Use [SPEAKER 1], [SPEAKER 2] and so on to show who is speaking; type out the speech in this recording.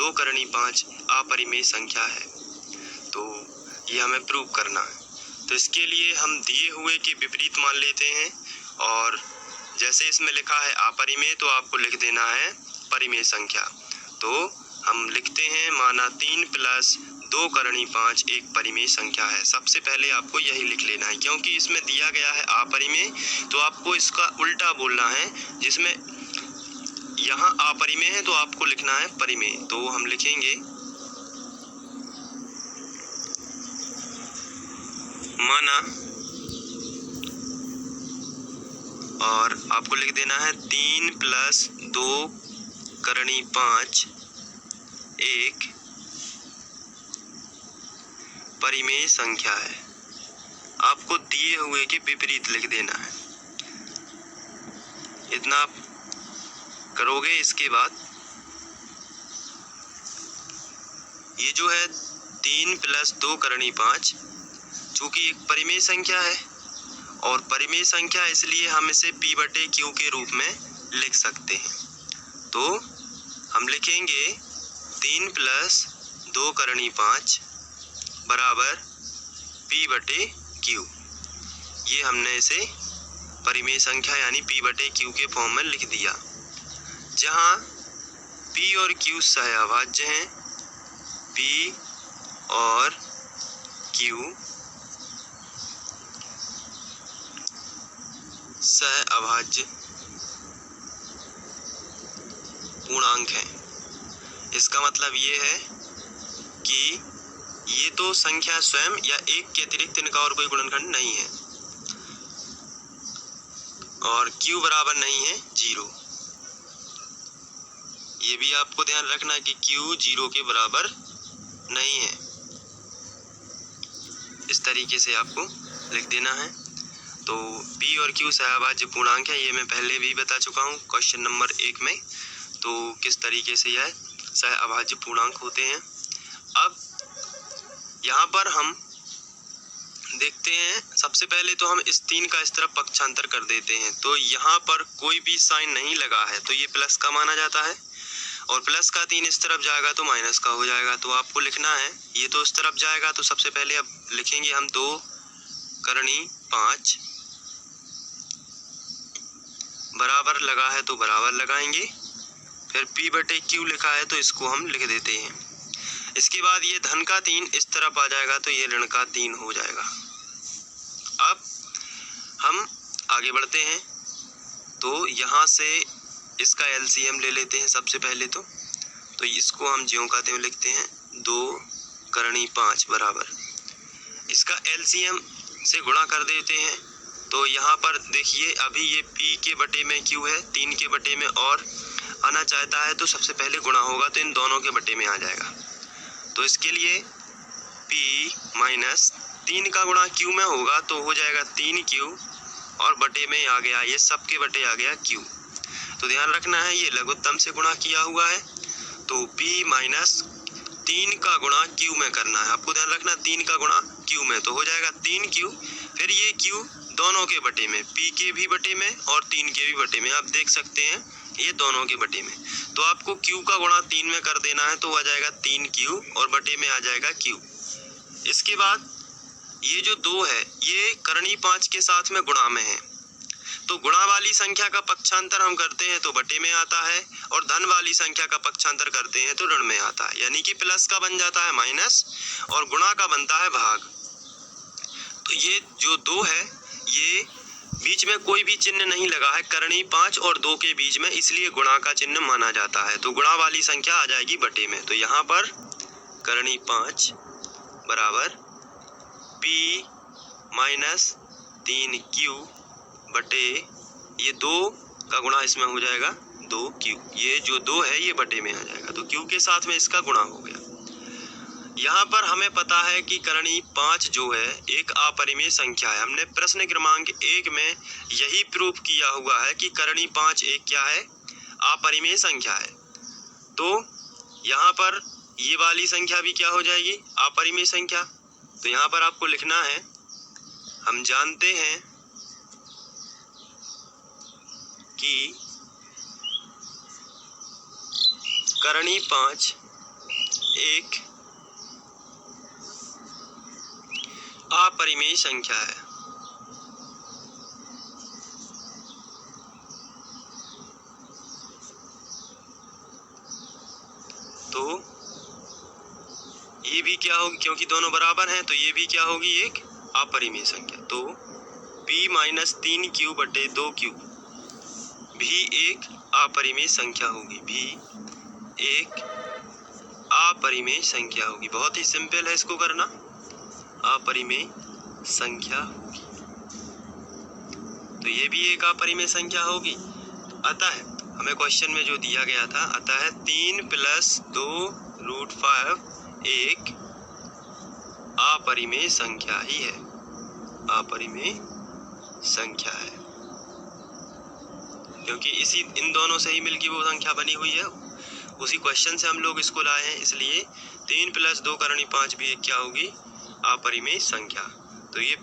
[SPEAKER 1] 2 करणी 5 अपरिमेय संख्या है। तो ये हमें प्रूव करना है। तो इसके लिए हम दिए हुए के विपरीत मान लेते हैं और जैसे इसमें लिखा है अपरिमेय तो आपको लिख देना है परिमेय संख्या। तो हम लिखते हैं माना 3 + 2 करणी 5 एक परिमेय संख्या है। सबसे पहले आपको यही लिख लेना है, क्योंकि इसमें दिया गया है अपरिमेय तो आपको इसका उल्टा बोलना है। जिसमें यहाँ अपरिमेय है तो आपको लिखना है परिमेय। तो हम लिखेंगे माना और आपको लिख देना है 3 + 2 करणी 5 एक परिमेय संख्या है। आपको दिए हुए के विपरीत लिख देना है। इतना आप करोगे। इसके बाद ये जो है 3 + 2 करणी 5 चूँकि एक परिमेय संख्या है और परिमेय संख्या इसलिए हम इसे P/Q के रूप में लिख सकते हैं। तो हम लिखेंगे 3 + 2 करणी 5 बराबर P/Q। ये हमने इसे परिमेय संख्या यानी P/Q के फॉर्म में लिख दिया, जहाँ P और Q सहअभाज्य हैं। P और Q सहअभाज्य पूर्णांक हैं। इसका मतलब ये है कि ये तो संख्या स्वयं या एक के अतिरिक्त इनका और कोई गुणनखंड नहीं है और Q बराबर नहीं है 0। ये भी आपको ध्यान रखना है कि Q 0 के बराबर नहीं है। इस तरीके से आपको लिख देना है। तो P और Q सहअभाज्य पूर्णांक है, ये मैं पहले भी बता चुका हूँ क्वेश्चन नंबर 1 में। तो किस तरीके से यह सहअभाज्य पूर्णांक होते हैं। अब यहाँ पर हम देखते हैं, सबसे पहले तो हम इस 3 का इस तरफ पक्षांतर कर देते हैं। तो यहाँ पर कोई भी साइन नहीं लगा है तो ये प्लस का माना जाता है और प्लस का 3 इस तरफ जाएगा तो माइनस का हो जाएगा। तो आपको लिखना है ये तो इस तरफ जाएगा तो सबसे पहले अब लिखेंगे हम 2 करणी 5 बराबर लगा है तो बराबर लगाएंगे। फिर P/Q लिखा है तो इसको हम लिख देते हैं। इसके बाद ये धन का 3 इस तरफ आ जाएगा तो ये ऋण का 3 हो जाएगा। अब हम आगे बढ़ते हैं तो यहाँ से इसका LCM ले लेते हैं सबसे पहले। तो इसको हम ज्यों का त्यों लिखते हैं 2 करणी 5 बराबर, इसका LCM से गुणा कर देते हैं। तो यहाँ पर देखिए अभी ये P के बटे में Q है, 3 के बटे में और आना चाहता है तो सबसे पहले गुणा होगा तो इन दोनों के बटे में आ जाएगा। तो इसके लिए P - 3 का गुणा Q में होगा तो हो जाएगा 3Q और बटे में आ गया, ये सबके बटे आ गया Q। तो ध्यान रखना है ये लघुत्तम से गुणा किया हुआ है तो P - 3 का गुणा Q में करना है। आपको ध्यान रखना 3 का गुणा Q में तो हो जाएगा 3Q, फिर ये Q दोनों के बटे में, P के भी बटे में और 3 के भी बटे में। आप देख सकते हैं ये दोनों के बटे में। तो आपको Q का गुणा 3 में कर देना है तो आ जाएगा 3Q और बटे में आ जाएगा Q। इसके बाद ये जो 2 है ये करणी 5 के साथ में गुणा में है तो गुणा वाली संख्या का पक्षांतर हम करते हैं तो बटे में आता है और धन वाली संख्या का पक्षांतर करते हैं तो ऋण में आता है, यानी कि प्लस का बन जाता है माइनस और गुणा का बनता है भाग। तो ये जो 2 है ये बीच में कोई भी चिन्ह नहीं लगा है करणी 5 और 2 के बीच में, इसलिए गुणा का चिन्ह माना जाता है। तो गुणा वाली संख्या आ जाएगी बटे में। तो यहाँ पर करणी 5 बराबर P - 3Q बटे ये 2 का गुणा इसमें हो जाएगा 2Q। ये जो 2 है ये बटे में आ जाएगा तो Q के साथ में इसका गुणा हो गया। यहाँ पर हमें पता है कि करणी 5 जो है एक अपरिमेय संख्या है। हमने प्रश्न क्रमांक 1 में यही प्रूफ किया हुआ है कि करणी 5 एक क्या है, अपरिमेय संख्या है। तो यहाँ पर ये वाली संख्या भी क्या हो जाएगी, अपरिमेय संख्या। तो यहाँ पर आपको लिखना है, हम जानते हैं कि करणी 5 एक अपरिमेय संख्या है। तो ये भी क्या होगी, क्योंकि दोनों बराबर हैं तो ये भी क्या होगी, एक अपरिमेय संख्या। तो p माइनस 3q बटे 2q भी एक अपरिमेय संख्या होगी, भी एक अपरिमेय संख्या होगी। बहुत ही सिंपल है इसको करना, अपरिमेय संख्या होगी। तो ये भी एक अपरिमेय संख्या होगी। अतः हमें क्वेश्चन में जो दिया गया था, अतः 3 + 2√5 एक अपरिमेय संख्या ही है, अपरिमेय संख्या है, क्योंकि इन दोनों से ही मिलकर वो संख्या बनी हुई है। उसी क्वेश्चन से हम लोग इसको लाए हैं, इसलिए 3 + 2 × 5 भी एक क्या होगी, अपरिमेय संख्या। तो ये